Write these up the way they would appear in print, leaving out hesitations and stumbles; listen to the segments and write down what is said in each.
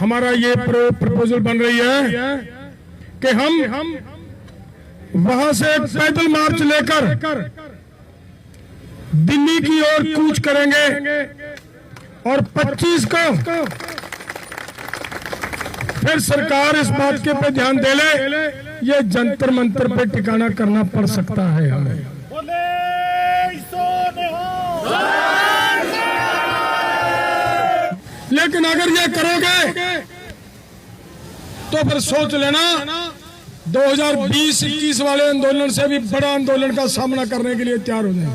हमारा ये प्रपोजल बन रही है कि हम वहां से एक पैदल मार्च लेकर दिल्ली की ओर कूच करेंगे और 25 को फिर सरकार इस बात के पे ध्यान दे ले, ये जंतर मंतर पे ठिकाना करना पड़ सकता है हमें। लेकिन अगर ये करोगे तो फिर सोच लेना 2020-21 वाले आंदोलन से भी बड़ा आंदोलन का सामना करने के लिए तैयार हो जाए।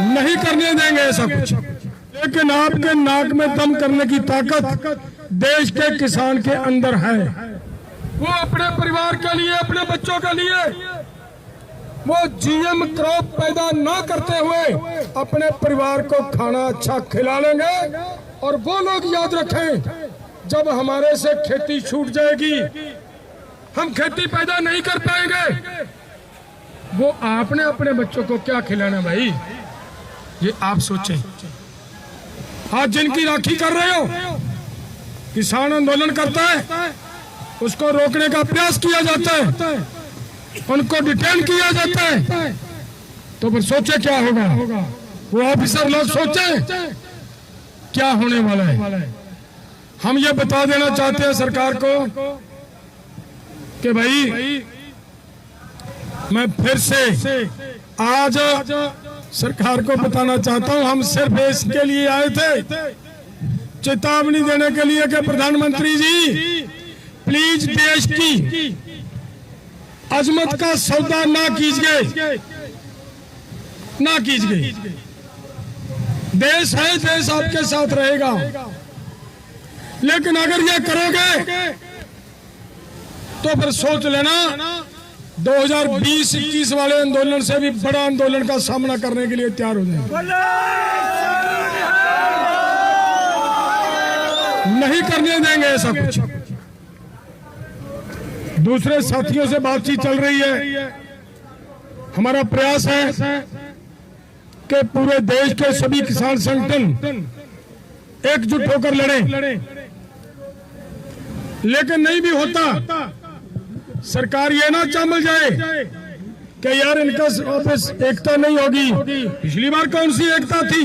नहीं करने देंगे ऐसा कुछ। लेकिन आपके नाक में दम करने की ताकत देश के किसान के अंदर है। वो अपने परिवार के लिए, अपने बच्चों के लिए वो जीएम क्रॉप पैदा ना करते हुए अपने परिवार को खाना अच्छा खिला लेंगे। और वो लोग याद रखें, जब हमारे से खेती छूट जाएगी, हम खेती पैदा नहीं कर पाएंगे, वो आपने अपने बच्चों को क्या खिलाना भाई, ये आप सोचें। आज जिनकी राखी कर रहे हो, किसान आंदोलन करता है, उसको रोकने का प्रयास किया जाता है, उनको डिटेन किया जाता है, तो फिर सोचे क्या होगा। वो ऑफिसर लोग सोचे क्या होने वाला है। हम ये बता देना चाहते हैं सरकार को कि भाई मैं फिर से आज सरकार को बताना चाहता हूं, हम सिर्फ इसके लिए आए थे चेतावनी देने के लिए कि प्रधानमंत्री जी प्लीज देश की अजमत का सौदा ना कीजिए, ना कीजिए। देश है, देश आपके साथ रहेगा। लेकिन अगर ये करोगे तो फिर सोच लेना 2020-21 वाले आंदोलन से भी बड़ा आंदोलन का सामना करने के लिए तैयार हो जाए। नहीं करने देंगे ऐसा कुछ। दूसरे साथियों से बातचीत चल रही है। हमारा प्रयास है कि पूरे देश के सभी किसान संगठन एकजुट होकर लड़ें। लेकिन नहीं भी होता, सरकार ये ना चामल जाए कि यार इनका ऑफिस एकता नहीं होगी। पिछली बार कौन सी एकता थी?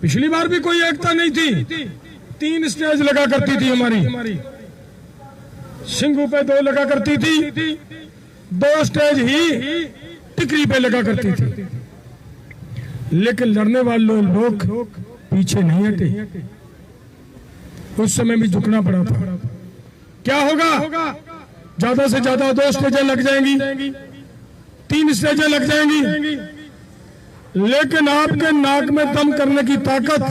पिछली बार भी कोई एकता नहीं थी। 3 स्टेज लगा करती थी हमारी, सिंगू पे 2 लगा करती थी, 2 स्टेज ही टिकरी पे लगा करती थी। लेकिन लड़ने वाले लोग पीछे नहीं हटे। उस समय भी झुकना पड़ा था। क्या होगा? ज्यादा से ज्यादा 2 स्टेजें लग जाएंगी, 3 स्टेजें लग जाएंगी। लेकिन आपके नाक में दम करने की ताकत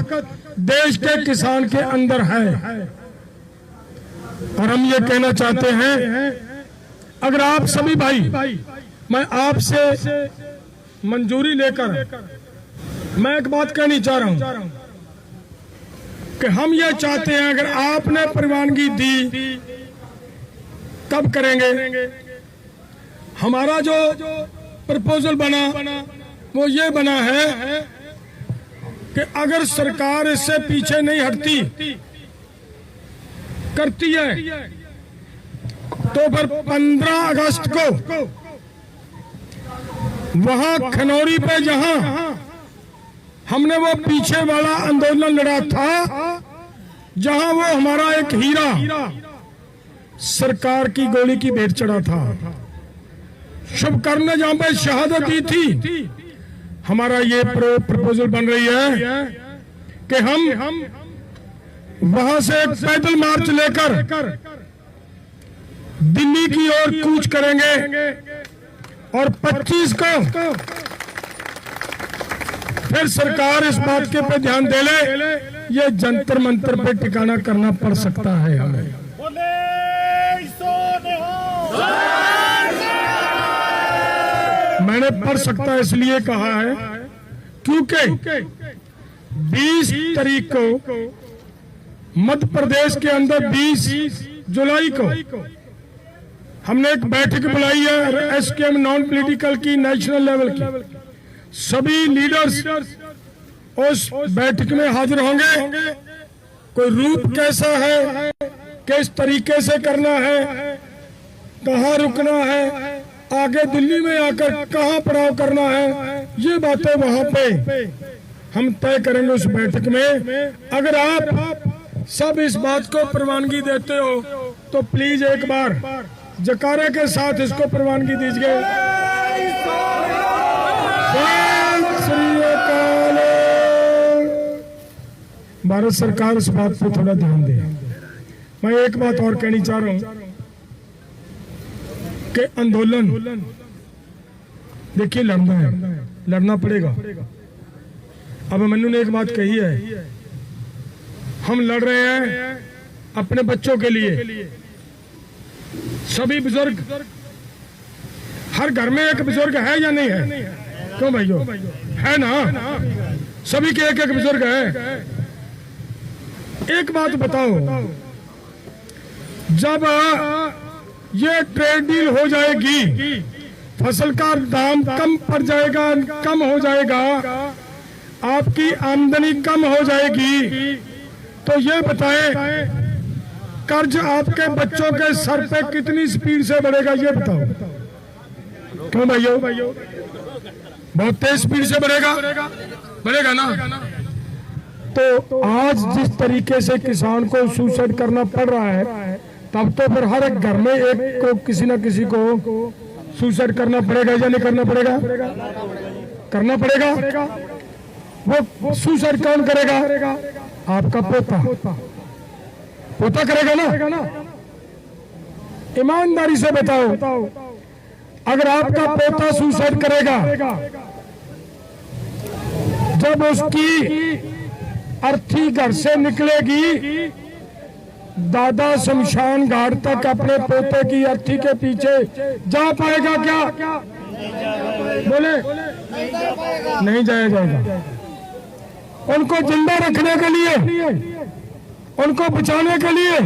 देश के किसान के अंदर है। और हम ये कहना चाहते हैं, अगर आप सभी भाई, मैं आपसे मंजूरी लेकर मैं एक बात कहनी चाह रहा हूं कि हम ये चाहते हैं, अगर आपने परवानगी दी कब करेंगे। हमारा जो प्रपोजल बना वो ये बना है कि अगर सरकार इससे पीछे नहीं हटती करती है तो फिर 15 अगस्त को वहां खनौरी पे जहां हमने वो पीछे वाला आंदोलन लड़ा था, जहां वो हमारा एक हीरा सरकार की गोली की भेंट चढ़ा था, शुभकर्ण ने जहां पे शहादत दी थी, हमारा ये प्रपोजल बन रही है कि हम वहां से एक पैदल मार्च लेकर दिल्ली की ओर कूच करेंगे और 25 को फिर सरकार इस बात के पे ध्यान दे ले, ये जंतर मंतर पे ठिकाना करना पड़ सकता है हमें। मैंने पढ़ सकता इसलिए कहा है क्योंकि 20 तारीख को मध्य प्रदेश के अंदर 20 जुलाई को हमने एक बैठक बुलाई है एसकेएम नॉन पॉलिटिकल की, नेशनल लेवल की। सभी लीडर्स उस बैठक में हाजिर होंगे। कोई रूप कैसा है, किस तरीके से करना है, कहाँ रुकना है, आगे दिल्ली में आकर कहाँ पड़ाव करना है, ये बातें वहां पे हम तय करेंगे उस बैठक में। अगर आप सब इस बात को प्रवानगी देते हो तो प्लीज एक बार जकारे के साथ इसको प्रवानगी दीजिए। भारत सरकार इस बात पे थोड़ा ध्यान दे। मैं एक बात और कहनी चाह रहा हूं कि आंदोलन देखिए लड़ना है, लड़ना पड़ेगा। अब मन्नू ने एक बात कही है, हम लड़ रहे हैं अपने बच्चों के लिए। सभी बुजुर्ग, हर घर में एक बुजुर्ग है या नहीं है? क्यों भाइयों, है ना? सभी के एक एक बुजुर्ग है। एक बात बताओ, जब ये ट्रेड डील हो जाएगी, फसल का दाम कम पड़ जाएगा, कम हो जाएगा, आपकी आमदनी कम हो जाएगी, तो ये बताएं कर्ज आपके बच्चों के सर पे कितनी स्पीड से बढ़ेगा, ये बताओ। क्यों भाइयों, बहुत तेज स्पीड से बढ़ेगा ना? तो आज जिस तरीके से किसान को सुसाइड करना पड़ रहा है, तब तो फिर हर एक घर में एक को किसी न किसी को सुसाइड करना पड़ेगा या नहीं करना पड़ेगा? करना पड़ेगा। वो सुसाइड कौन करेगा? आपका पोता करेगा ना? ईमानदारी से बताओ, अगर आपका पोता सुसाइड करेगा, जब उसकी अर्थी घर से निकलेगी, दादा शमशान घाट तक अपने पोते की अर्थी के पीछे जा पाएगा क्या? बोले नहीं जाया जाएगा। उनको जिंदा रखने के लिए, उनको बचाने के लिए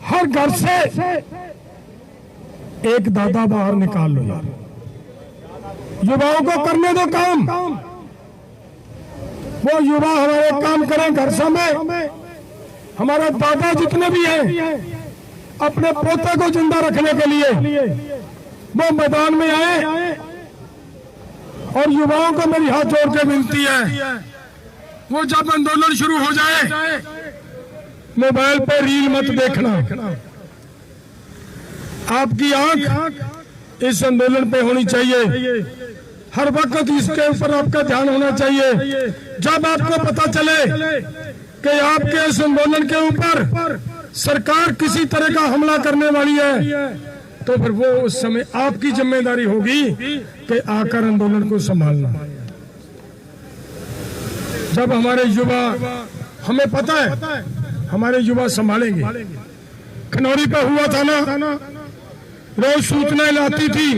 हर घर से एक दादा बाहर निकाल लो यार। युवाओं को करने दो काम, वो युवा हमारे काम करें घर से में। हमारे दादा जितने भी हैं, अपने पोते को जिंदा रखने के लिए वो मैदान में आए। और युवाओं को मेरी हाथ जोड़ के विनती है, वो जब आंदोलन शुरू हो जाए, मोबाइल पे रील मत देखना। आपकी आंख इस आंदोलन पे होनी चाहिए, हर वक्त इसके ऊपर आपका ध्यान होना चाहिए। जब आपको पता चले कि आपके इस आंदोलन के ऊपर सरकार किसी तरह का हमला करने वाली है, तो फिर वो उस समय आपकी जिम्मेदारी होगी कि आकर आंदोलन को संभालना। जब हमारे युवा, हमें पता है हमारे युवा संभालेंगे। खनौरी पे हुआ था ना, रोज सूचनाएं लाती थी,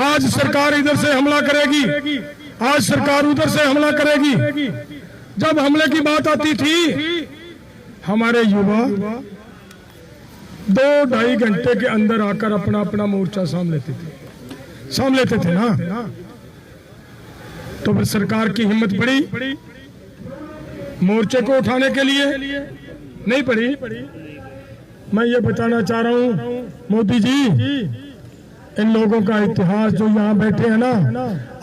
आज सरकार इधर से हमला करेगी, आज सरकार उधर से हमला करेगी। जब हमले की बात आती थी, हमारे युवा 2-2.5 घंटे के अंदर आकर अपना अपना मोर्चा साम लेते थे ना। तो फिर सरकार की हिम्मत पड़ी मोर्चे को उठाने के लिए? नहीं पड़ी। मैं ये बताना चाह रहा हूँ मोदी जी, इन लोगों का इतिहास जो यहाँ बैठे हैं ना,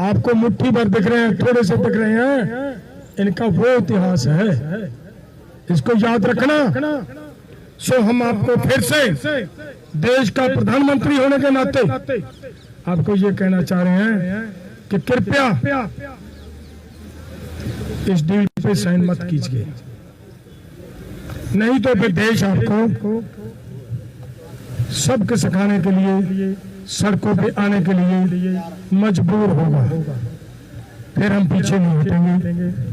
आपको मुट्ठी भर दिख रहे हैं, थोड़े से दिख रहे हैं, इनका वो इतिहास है, इसको याद रखना। सो हम आपको फिर से देश का प्रधानमंत्री होने के नाते आपको ये कहना चाह रहे हैं कि कृपया इस डील पे साइन मत कीजिए, नहीं तो फिर देश आपको सबके सिखाने के लिए सड़कों पे आने के लिए मजबूर होगा। फिर हम पीछे नहीं हटेंगे,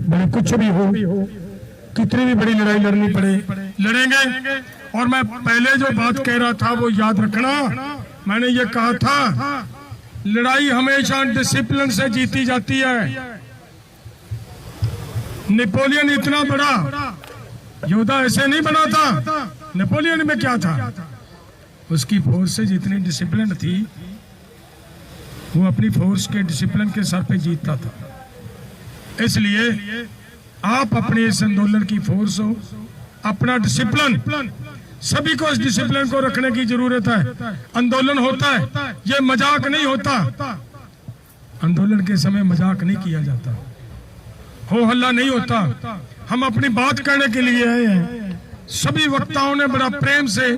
भले कुछ भी हो, कितनी भी बड़ी लड़ाई लड़नी पड़े लड़ेंगे। और मैं पहले जो बात कह रहा था वो याद रखना, मैंने ये कहा था लड़ाई हमेशा डिसिप्लिन से जीती जाती है। नेपोलियन इतना बड़ा योद्धा ऐसे नहीं बना था। नेपोलियन में क्या था, उसकी फोर्स से जितनी डिसिप्लिन थी, वो अपनी फोर्स के डिसिप्लिन के सर पे जीतता था। इसलिए आप अपने इस आंदोलन की फोर्स हो, अपना डिसिप्लिन, सभी को इस डिसिप्लिन को रखने की जरूरत है। आंदोलन होता है, ये मजाक नहीं होता। आंदोलन के समय मजाक नहीं किया जाता, हो हल्ला नहीं होता। हम अपनी बात करने के लिए आए हैं। सभी वक्ताओं ने बड़ा प्रेम से,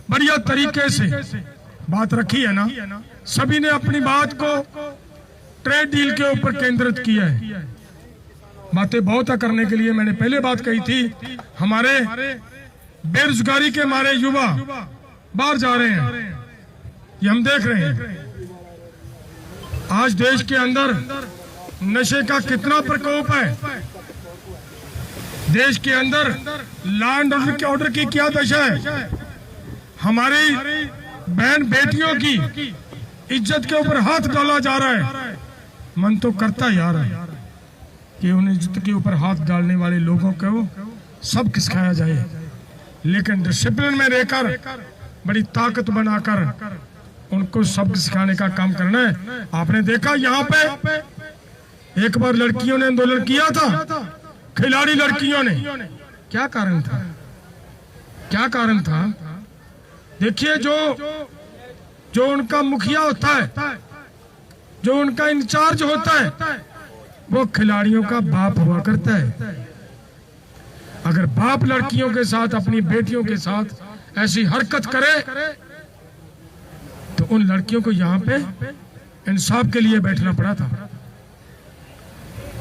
बढ़िया तरीके से बात रखी है ना। सभी ने अपनी बात को ट्रेड डील के ऊपर केंद्रित किया है। बातें बहुत करने के लिए मैंने पहले बात कही थी, हमारे बेरोजगारी के मारे युवा बाहर जा रहे हैं, ये हम देख रहे हैं। आज देश के अंदर नशे का कितना प्रकोप है, देश के अंदर लैंड ऑर्डर की क्या दशा है। हमारी बहन बेटियों की इज्जत के ऊपर हाथ डाला जा रहा है। मन तो करता यार है कि उन इज्जत के ऊपर हाथ डालने वाले लोगों को सब सिखाया जाए, लेकिन डिसिप्लिन में रहकर बड़ी ताकत बनाकर उनको सबक सिखाने का काम करना है। आपने देखा यहाँ पे एक बार लड़कियों ने आंदोलन किया था, खिलाड़ी लड़कियों ने, क्या कारण था, क्या कारण था? देखिए, जो उनका मुखिया होता है, जो उनका इंचार्ज होता है, वो खिलाड़ियों का बाप हुआ करता है। अगर बाप लड़कियों के साथ, अपनी बेटियों के साथ ऐसी हरकत करे तो उन लड़कियों को यहाँ पे इंसाफ के लिए बैठना पड़ा था।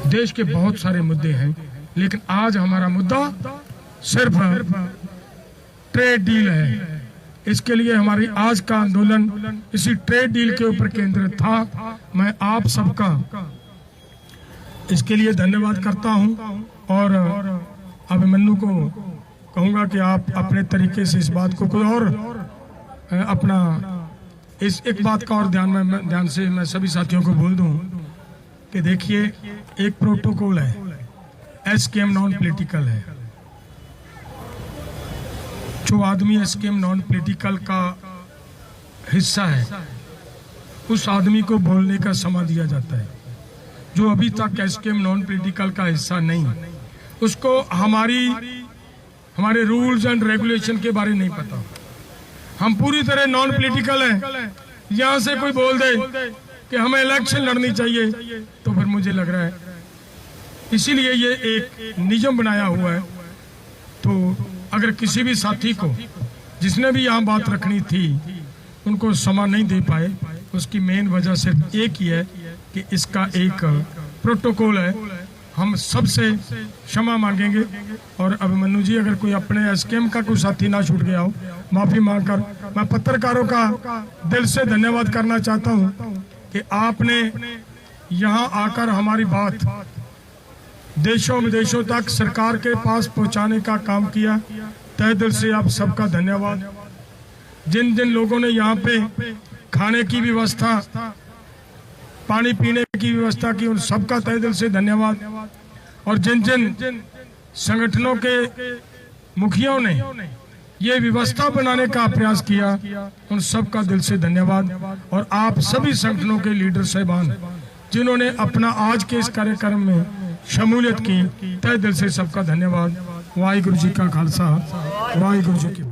देश के बहुत सारे मुद्दे हैं, लेकिन आज हमारा मुद्दा सिर्फ ट्रेड डील है। इसके लिए हमारी आज का आंदोलन इसी ट्रेड डील के ऊपर केंद्रित था। मैं आप सबका इसके लिए धन्यवाद करता हूं और अभिमन्यु को कहूंगा कि आप अपने तरीके से इस बात को कोई और अपना इस एक बात का और ध्यान से मैं सभी साथियों को बोल दूं कि देखिए, एक प्रोटोकॉल है, एसकेएम नॉन पॉलिटिकल है। जो आदमी एसकेएम नॉन पॉलिटिकल का हिस्सा है, उस आदमी को बोलने का समय दिया जाता है। जो अभी तक एसकेएम नॉन पॉलिटिकल का हिस्सा नहीं, उसको हमारे रूल्स एंड रेगुलेशन के बारे नहीं पता। हम पूरी तरह नॉन पॉलिटिकल हैं। यहाँ से कोई बोल दे कि हमें इलेक्शन लड़नी चाहिए, तो फिर मुझे लग रहा है, इसीलिए ये एक नियम बनाया हुआ है। तो अगर किसी भी साथी को, जिसने भी यहाँ बात रखनी थी, उनको समय नहीं दे पाए, उसकी मेन वजह सिर्फ एक ही है कि इसका एक प्रोटोकॉल है। हम सबसे क्षमा मांगेंगे और अभिमन्यु जी, अगर कोई अपने एसकेएम का कोई साथी ना छूट गया हो, माफी मांगकर मैं पत्रकारों का दिल से धन्यवाद करना चाहता हूं कि आपने यहां आकर हमारी बात देशों विदेशों तक सरकार के पास पहुंचाने का काम किया। तहे दिल से आप सबका धन्यवाद। जिन जिन लोगों ने यहाँ पे खाने की व्यवस्था, पानी पीने की व्यवस्था की, उन सबका तहे दिल से धन्यवाद। और जिन जिन संगठनों के मुखियों ने ये व्यवस्था बनाने का प्रयास किया, उन सबका दिल से धन्यवाद। और आप सभी संगठनों के लीडर साहिबान जिन्होंने अपना आज के इस कार्यक्रम में शमूलियत की, तहे दिल से सबका धन्यवाद। वाहिगुरु जी का खालसा, वाहिगुरु जी की